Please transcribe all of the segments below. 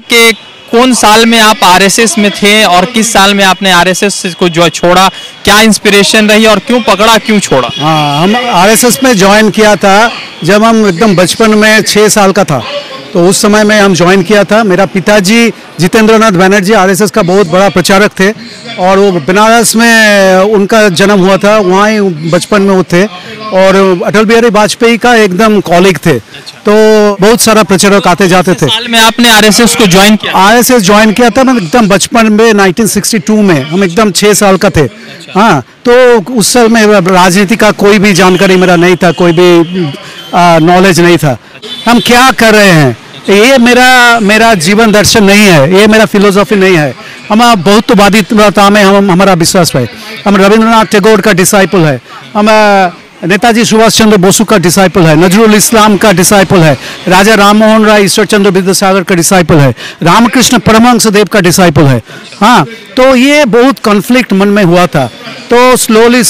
कि कौन साल में आप आरएसएस में थे और किस साल में आपने आरएसएस को जो छोड़ा, क्या इंस्पिरेशन रही और क्यों पकड़ा, क्यों छोड़ा? हाँ, हम आरएसएस में ज्वाइन किया था जब हम एकदम बचपन में 6 साल का था, तो उस समय में हम ज्वाइन किया था। मेरा पिताजी जितेंद्रनाथ बनर्जी आरएसएस का बहुत बड़ा प्रचारक थे और वो बनारस में उनका जन्म हुआ था, वहाँ ही बचपन में वो थे और अटल बिहारी वाजपेयी का एकदम कॉलीग थे। तो बहुत सारा प्रचारक आते जाते थे। साल में आपने आरएसएस को ज्वाइन किया? आरएसएस ज्वाइन किया था मैं एकदम बचपन में 1962 में, हम एकदम 6 साल का थे। हाँ, तो उस समय राजनीति का कोई भी जानकारी मेरा नहीं था, कोई भी नॉलेज नहीं था। हम क्या कर रहे हैं ये मेरा जीवन दर्शन नहीं है, ये मेरा फिलोसॉफी नहीं है। हम बहुत्ववादिता में हमारा विश्वास है। हम रविंद्रनाथ टैगोर का डिसाइपल है, हम नेताजी सुभाष चंद्र बोस का डिसाइपल है, नजरुल इस्लाम का डिसाइपल है, राजा राम मोहन राय ईश्वर चंद्र विद्यासागर का डिसाइपल है, रामकृष्ण परमहंस देव का डिसाइपल है। हाँ, तो ये बहुत कॉन्फ्लिक्ट मन में हुआ था। तो स्लोली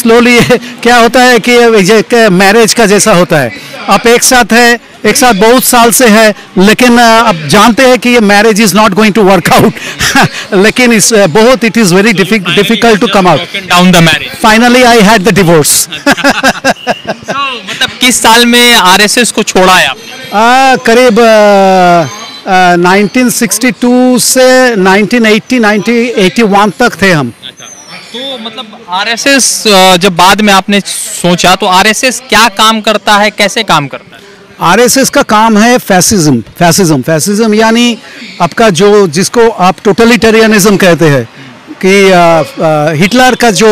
क्या होता है कि मैरिज का जैसा होता है, आप एक साथ बहुत साल से है, लेकिन अब जानते हैं कि ये marriage is not going to work out लेकिन it is very difficult to come out. Down the marriage, finally I had the divorce. मतलब किस साल में आरएसएस को छोड़ा है आपने? करीब 1962 से 1981 तक थे हम। तो मतलब आरएसएस जब बाद में आपने सोचा, तो आरएसएस क्या काम करता है, कैसे काम करता है? आरएसएस का काम है फैसिज्म यानी आपका जिसको आप टोटलिटेरियनिज्म कहते हैं कि हिटलर का जो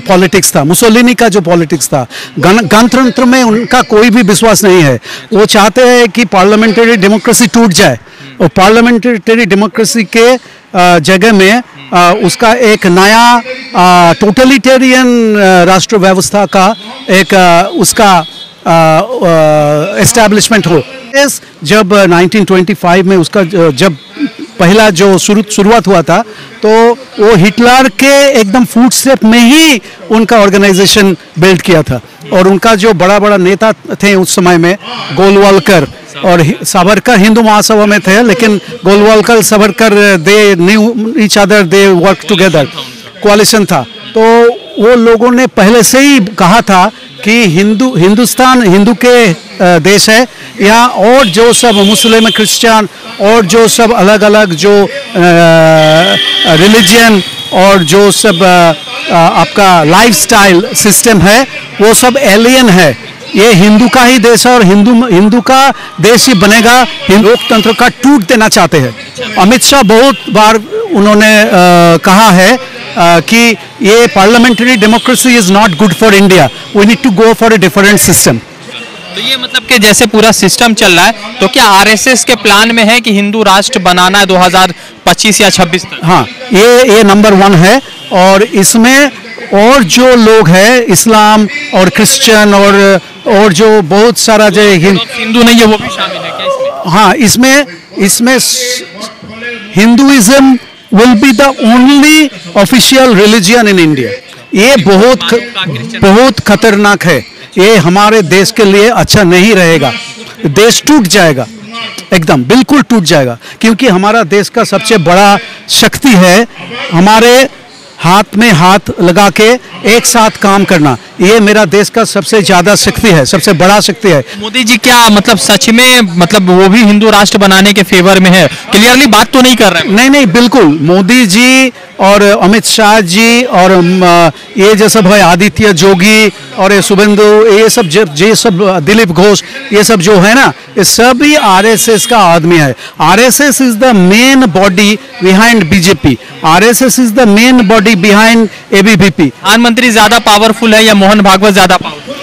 पॉलिटिक्स था, मुसोलिनी का जो पॉलिटिक्स था, गणतंत्र में उनका कोई भी विश्वास नहीं है। वो चाहते हैं कि पार्लियामेंट्री डेमोक्रेसी टूट जाए और पार्लियामेंट्री डेमोक्रेसी के जगह में उसका एक नया टोटलिटेरियन राष्ट्र व्यवस्था का एक उसका एस्टैब्लिशमेंट हो। जब 1925 में उसका जब पहला जो शुरुआत हुआ था, तो वो हिटलर के एकदम फुटस्टेप में ही उनका ऑर्गेनाइजेशन बिल्ड किया था। और उनका जो बड़ा नेता थे उस समय में, गोलवालकर और सावरकर हिंदू महासभा में थे, लेकिन Golwalkar Savarkar they knew each other, they work together, कोalition था। तो वो लोगों ने पहले से ही कहा था कि हिंदुस्तान हिंदू के देश है, यहाँ और जो सब मुस्लिम क्रिश्चियन और जो सब अलग अलग जो रिलीजन और जो सब आपका लाइफस्टाइल सिस्टम है, वो सब एलियन है। ये हिंदू का ही देश है और हिंदू का देश ही बनेगा। लोकतंत्र का टूट देना चाहते हैं। अमित शाह बहुत बार उन्होंने कहा है कि ये parliamentary democracy is not good for India, we need to go for a different system. तो ये मतलब कि जैसे पूरा सिस्टम चल रहा है, तो क्या आरएसएस के प्लान में है कि हिंदू राष्ट्र बनाना है 2025 या 26 तक? हाँ, ये नंबर 1 है। और इसमें और जो लोग हैं, इस्लाम और क्रिश्चियन और जो बहुत सारा जो हिंदू नहीं है वो भी शामिल है क्या इसमें? हाँ, इसमें Hinduism will be the only official religion in India। ये बहुत खतरनाक है। ये हमारे देश के लिए अच्छा नहीं रहेगा। देश टूट जाएगा, एकदम बिल्कुल टूट जाएगा, क्योंकि हमारा देश का सबसे बड़ा शक्ति है हमारे हाथ में हाथ लगा के एक साथ काम करना। ये मेरा देश का सबसे ज्यादा शक्ति है, सबसे बड़ा शक्ति है। मोदी जी क्या मतलब सच में मतलब वो भी हिंदू राष्ट्र बनाने के फेवर में है? क्लियरली बात तो नहीं कर रहे? नहीं, बिल्कुल। मोदी जी और अमित शाह जी और ये जो सब है आदित्य जोगी और ये शुभेंदु, ये सब दिलीप घोष, ये सब जो है ना, ये सभी आरएसएस का आदमी है। RSS is the main body behind BJP, RSS is the main body behind ABVP. प्रधानमंत्री ज्यादा पावरफुल है या मोहन भागवत ज्यादा पावरफुल?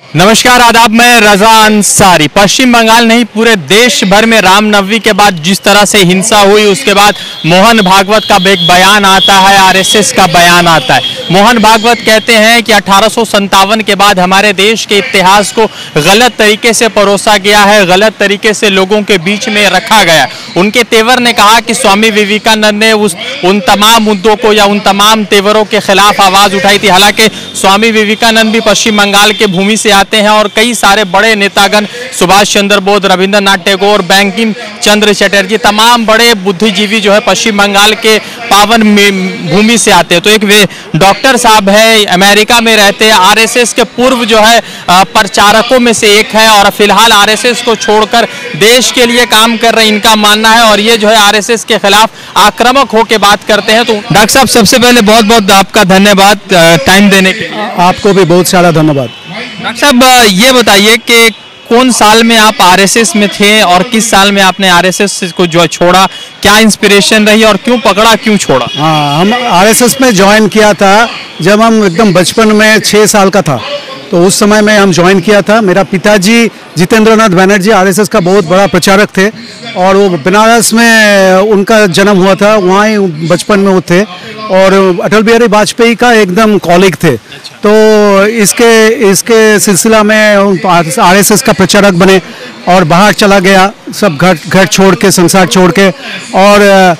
नमस्कार, आदाब, मैं रजा अंसारी। पश्चिम बंगाल नहीं, पूरे देश भर में रामनवमी के बाद जिस तरह से हिंसा हुई, उसके बाद मोहन भागवत का एक बयान आता है, आरएसएस का बयान आता है। मोहन भागवत कहते हैं कि 1857 के बाद हमारे देश के इतिहास को गलत तरीके से परोसा गया है, गलत तरीके से लोगों के बीच में रखा गया। उनके तेवर ने कहा कि स्वामी विवेकानंद ने उन तमाम मुद्दों को या उन तमाम तेवरों के खिलाफ आवाज़ उठाई थी। हालांकि स्वामी विवेकानंद भी पश्चिम बंगाल के भूमि से आते हैं और कई सारे बड़े नेतागण सुभाष चंद्र बोस, रविंद्रनाथ टैगोर, बंकिम चंद्र चटर्जी, तमाम बड़े बुद्धिजीवी जो है पश्चिम बंगाल के पावन भूमि से आते हैं। तो एक वे डॉक्टर साहब है, अमेरिका में रहते हैं, आरएसएस के पूर्व जो है प्रचारकों में से एक है और फिलहाल आरएसएस को छोड़कर देश के लिए काम कर रहे हैं, इनका मानना है। और ये जो है आरएसएस के खिलाफ आक्रामक होकर बात करते हैं। तो डॉक्टर साहब, सबसे पहले बहुत बहुत आपका धन्यवाद टाइम देने के लिए। आपको भी बहुत सारा धन्यवाद। डॉक्टर साहब, ये बताइए कि कौन साल में आप आरएसएस में थे और किस साल में आपने आरएसएस को जो छोड़ा, क्या इंस्पिरेशन रही और क्यों पकड़ा, क्यों छोड़ा? हाँ, हम आरएसएस में ज्वाइन किया था जब हम एकदम बचपन में 6 साल का था, तो उस समय में हम ज्वाइन किया था। मेरा पिताजी जितेंद्रनाथ बनर्जी आरएसएस का बहुत बड़ा प्रचारक थे और वो बनारस में उनका जन्म हुआ था, वहाँ ही बचपन में वो थे और अटल बिहारी वाजपेयी का एकदम कॉलीग थे। तो इसके सिलसिला में आरएसएस का प्रचारक बने और बाहर चला गया, सब घर छोड़ के, संसार छोड़ के, और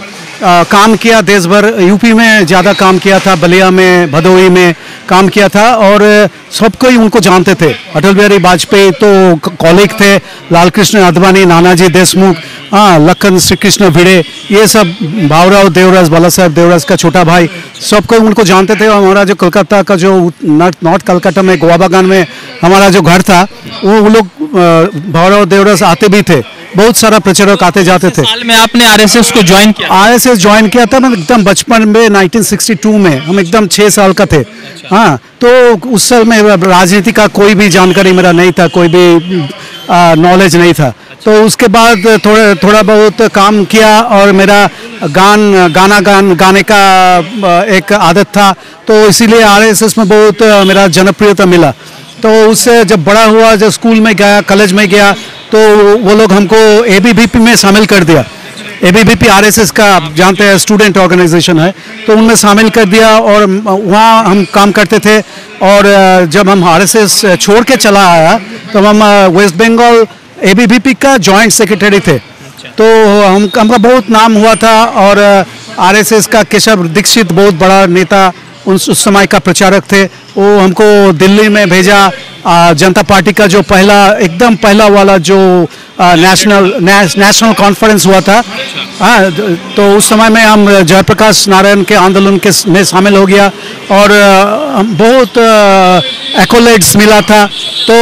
काम किया देश भर। यूपी में ज़्यादा काम किया था, बलिया में, भदोही में काम किया था और सबको ही उनको जानते थे। अटल बिहारी वाजपेयी तो कॉलीग थे, लाल कृष्ण आडवाणी, नानाजी देशमुख, हाँ, लखन श्री कृष्ण भिड़े, ये सब, भावराव देवराज, बाला साहेब देवराज का छोटा भाई, सबको उनको जानते थे। और हमारा जो कोलकाता का जो नॉर्थ कलकत्ता में गोवा बागान में हमारा जो घर था, वो लोग भावराव देवराज आते भी थे, बहुत सारा प्रचारक आते जाते थे। साल में आपने आरएसएस को ज्वाइन किया? आरएसएस ज्वाइन किया था मैं एकदम बचपन में 1962 में, हम एकदम 6 साल का थे। हाँ, तो उस समय राजनीति का कोई भी जानकारी मेरा नहीं था, कोई भी नॉलेज नहीं था। तो उसके बाद थोड़ा बहुत काम किया और मेरा गाने का एक आदत था, तो इसीलिए आरएसएस में बहुत मेरा जनप्रियता मिला। तो उससे जब बड़ा हुआ, जब स्कूल में गया, कॉलेज में गया, तो वो लोग हमको एबीवीपी में शामिल कर दिया। एबीवीपी आरएसएस का आप जानते हैं स्टूडेंट ऑर्गेनाइजेशन है, तो उनमें शामिल कर दिया और वहाँ हम काम करते थे। और जब हम आरएसएस छोड़ के चला आया तो हम वेस्ट बंगाल एबीवीपी का जॉइंट सेक्रेटरी थे। तो हमका बहुत नाम हुआ था और आरएसएस का केशव दीक्षित बहुत बड़ा नेता उस समय का प्रचारक थे, वो हमको दिल्ली में भेजा। जनता पार्टी का जो एकदम पहला वाला जो नेशनल कॉन्फ्रेंस हुआ था, हाँ, तो उस समय में हम जयप्रकाश नारायण के आंदोलन में शामिल हो गया और बहुत एक्कोलेड्स मिला था। तो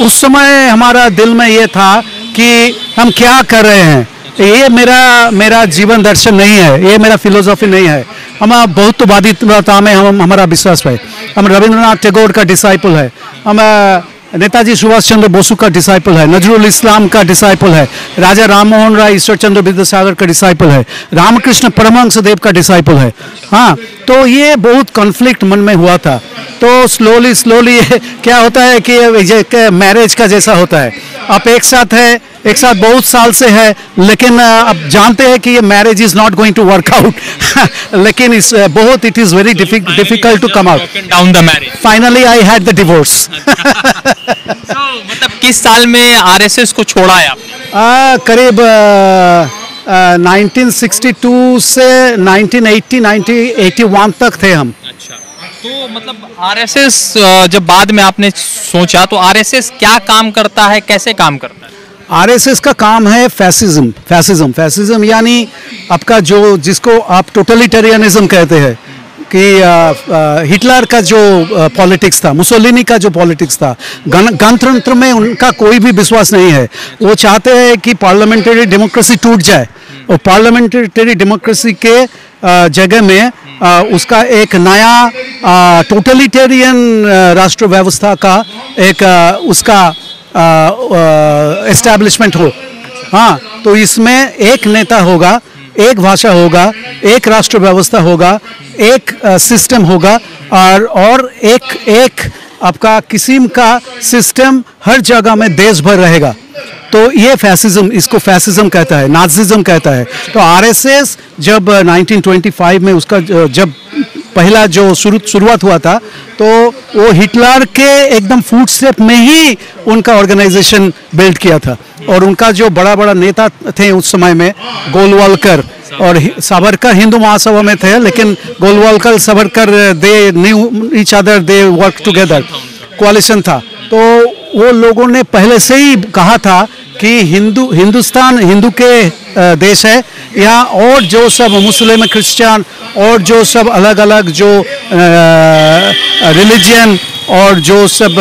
उस समय हमारा दिल में ये था कि हम क्या कर रहे हैं, ये मेरा जीवन दर्शन नहीं है, ये मेरा फिलोसॉफी नहीं है। हम बहुत्ववादिता में हमारा विश्वास है। हम रविंद्रनाथ टैगोर का डिसाइपल है, हम नेताजी सुभाष चंद्र बोस का डिसाइपल है, नजरुल इस्लाम का डिसाइपल है, राजा राम मोहन राय, ईश्वर चंद्र विद्यासागर का डिसाइपल है, रामकृष्ण परमहंस देव का डिसाइपल है। हाँ, तो ये बहुत कॉन्फ्लिक्ट मन में हुआ था। तो स्लोली क्या होता है कि मैरिज का जैसा होता है, आप एक साथ बहुत साल से है, लेकिन अब जानते हैं कि ये marriage is not going to work out लेकिन it is very difficult to come out down the marriage. Finally I had the divorce. मतलब किस साल में आरएसएस को छोड़ा है आपने? करीब 1962 से 1981 तक थे हम। अच्छा, तो मतलब आरएसएस जब बाद में आपने सोचा, तो आरएसएस क्या काम करता है, कैसे काम करता है? आरएसएस का काम है फैसिज्म यानी आपका जिसको आप टोटलिटेरियनिज्म कहते हैं, कि हिटलर का जो पॉलिटिक्स था, मुसोलिनी का जो पॉलिटिक्स था, गणतंत्र में उनका कोई भी विश्वास नहीं है। वो चाहते हैं कि पार्लियामेंट्री डेमोक्रेसी टूट जाए और पार्लियामेंट्री डेमोक्रेसी के जगह में उसका एक नया टोटलिटेरियन राष्ट्र व्यवस्था का एक उसका एस्टैब्लिशमेंट हो। हाँ, तो इसमें एक नेता होगा, एक भाषा होगा, एक राष्ट्र व्यवस्था होगा, एक सिस्टम होगा और एक आपका किस्म का सिस्टम हर जगह में देश भर रहेगा। तो ये फैसिज्म, इसको फैसिज्म कहता है, नाजिज्म कहता है। तो आरएसएस जब 1925 में उसका जब पहला जो शुरुआत हुआ था, तो वो हिटलर के एकदम फुटस्टेप में ही उनका ऑर्गेनाइजेशन बिल्ड किया था। और उनका जो बड़ा नेता थे उस समय में, गोलवालकर और सावरकर हिंदू महासभा में थे, लेकिन Golwalkar Savarkar they knew each other, they work together, कोalition था। तो वो लोगों ने पहले से ही कहा था कि हिंदुस्तान हिंदू के देश है, यहाँ और जो सब मुस्लिम क्रिश्चियन और जो सब अलग अलग जो रिलीजन और जो सब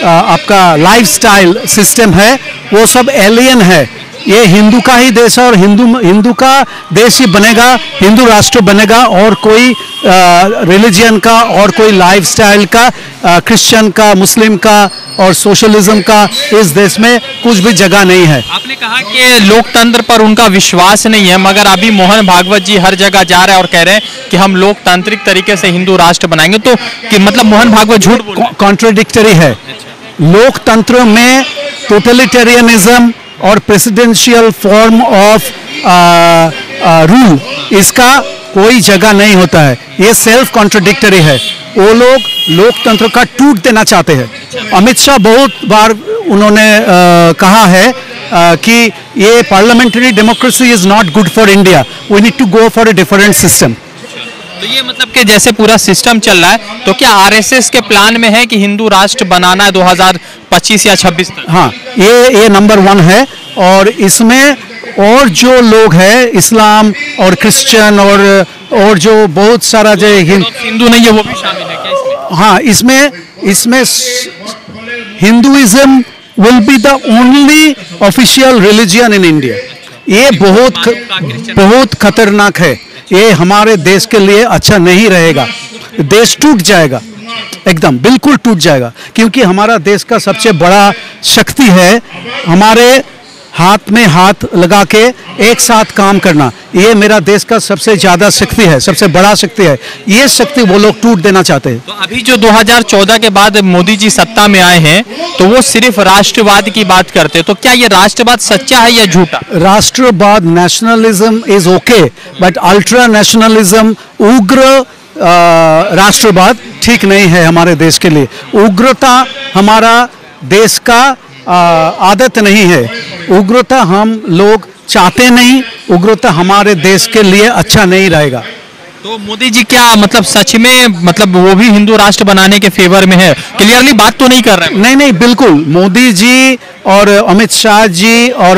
आपका लाइफस्टाइल सिस्टम है वो सब एलियन है। ये हिंदू का ही देश है और हिंदू का देश ही बनेगा, हिंदू राष्ट्र बनेगा, और कोई रिलीजन का और कोई लाइफस्टाइल का, क्रिश्चियन का, मुस्लिम का और सोशलिज्म का इस देश में कुछ भी जगह नहीं है। आपने कहा कि लोकतंत्र पर उनका विश्वास नहीं है, मगर अभी मोहन भागवत जी हर जगह जा रहे हैं और कह रहे हैं कि हम लोकतांत्रिक तरीके से हिंदू राष्ट्र बनाएंगे, तो कि मतलब मोहन भागवत झूठ बोल रहे हैं? कॉन्ट्रडिक्टरी है। लोकतंत्र में टोटलिटेरियनिज्म और प्रेसिडेंशियल फॉर्म ऑफ रूल, इसका कोई जगह नहीं होता है। ये सेल्फ कॉन्ट्रडिक्टरी है। वो लोग लोकतंत्र का टूट देना चाहते हैं। अमित शाह बहुत बार उन्होंने कहा है कि ये parliamentary democracy is not good for India, we need to go for a different system. तो ये मतलब कि जैसे पूरा सिस्टम चल रहा है, तो क्या आरएसएस के प्लान में है कि हिंदू राष्ट्र बनाना है 2025 या 26 तक? हाँ, ये नंबर 1 है। और इसमें और जो लोग हैं इस्लाम और क्रिश्चियन और जो बहुत सारा जो हिंदू नहीं है वो भी शामिल है क्या इसमें? हाँ, इसमें Hinduism will be the only official religion in India. ये बहुत खतरनाक है। ये हमारे देश के लिए अच्छा नहीं रहेगा। देश टूट जाएगा, एकदम बिल्कुल टूट जाएगा, क्योंकि हमारा देश का सबसे बड़ा शक्ति है हमारे हाथ में हाथ लगा के एक साथ काम करना। ये मेरा देश का सबसे ज़्यादा शक्ति है, सबसे बड़ा शक्ति है। ये शक्ति वो लोग टूट देना चाहते हैं। तो अभी जो 2014 के बाद मोदी जी सत्ता में आए हैं, तो वो सिर्फ राष्ट्रवाद की बात करते हैं, तो क्या ये राष्ट्रवाद सच्चा है या झूठा? राष्ट्रवाद, nationalism is okay, but ultra nationalism, उग्र राष्ट्रवाद ठीक नहीं है हमारे देश के लिए। उग्रता हमारा देश का आदत नहीं है। उग्रता हम लोग चाहते नहीं। उग्रता हमारे देश के लिए अच्छा नहीं रहेगा। तो मोदी जी क्या मतलब सच में मतलब वो भी हिंदू राष्ट्र बनाने के फेवर में है? क्लियरली बात तो नहीं कर रहे हैं। नहीं, बिल्कुल। मोदी जी और अमित शाह जी और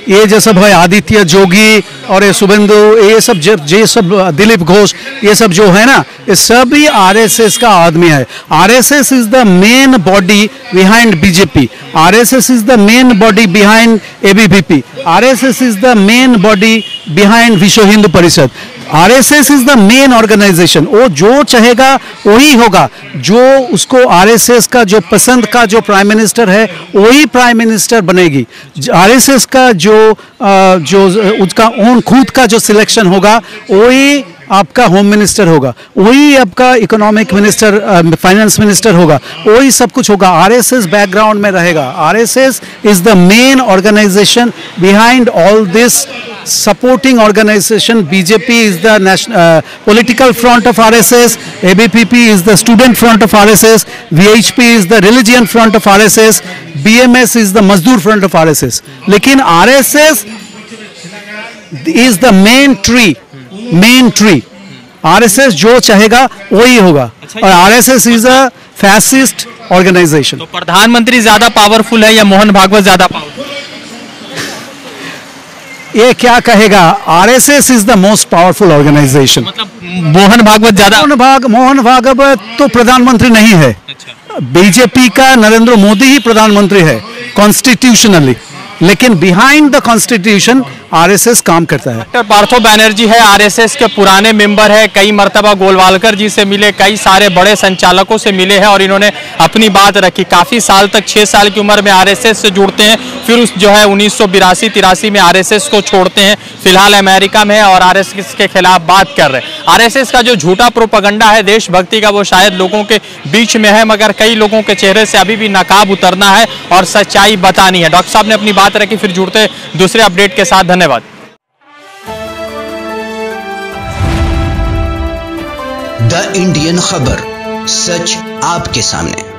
ये जो सब है आदित्य जोगी और ये शुभेंदु, ये सब दिलीप घोष, ये सब जो है ना, ये सभी आरएसएस का आदमी है। RSS is the main body behind BJP. RSS is the main body behind ABVP. RSS is the main body behind Vishwa Hindu Parishad. RSS is the main organization. वो जो चाहेगा वही होगा। जो उसको आरएसएस का जो पसंद का जो प्राइम मिनिस्टर है वही प्राइम मिनिस्टर बनेगी। आरएसएस का जो उसका ओन खुद का जो सिलेक्शन होगा वही आपका होम मिनिस्टर होगा, वही आपका इकोनॉमिक मिनिस्टर, फाइनेंस मिनिस्टर होगा, वही सब कुछ होगा। आरएसएस बैकग्राउंड में रहेगा। RSS is the main organization behind all this supporting organization. BJP is the national political front of RSS. ABPP is the student front of RSS. VHP is the religion front of RSS. BMS is the Mazdoor front of RSS. लेकिन RSS is the main tree. RSS जो चाहेगा वही होगा। और RSS is a fascist organization. तो प्रधानमंत्री ज्यादा powerful है या मोहन भागवत ज्यादा पावरफुल? ये क्या कहेगा? RSS is the most powerful organization. मतलब मोहन भागवत ज्यादा? मोहन भागवत तो प्रधानमंत्री नहीं है। बीजेपी का नरेंद्र मोदी ही प्रधानमंत्री है कॉन्स्टिट्यूशनली, लेकिन बिहाइंड द कॉन्स्टिट्यूशन आरएसएस काम करता है। डॉक्टर पार्थो बैनर्जी है, आरएसएस के पुराने मेंबर है, कई मर्तबा गोलवालकर जी से मिले, कई सारे बड़े संचालकों से मिले हैं और इन्होंने अपनी बात रखी। काफ़ी साल तक 6 साल की उम्र में आरएसएस से जुड़ते हैं, फिर उस जो है 1982-83 में आरएसएस को छोड़ते हैं, फिलहाल अमेरिका में है और आरएसएस के खिलाफ बात कर रहे हैं। आरएसएस का जो झूठा प्रोपेगेंडा है देशभक्ति का, वो शायद लोगों के बीच में है, मगर कई लोगों के चेहरे से अभी भी नकाब उतरना है और सच्चाई बतानी है। डॉक्टर साहब ने अपनी बात रखी, फिर जुड़ते दूसरे अपडेट के साथ। धन्यवाद। द इंडियन खबर, सच आपके सामने।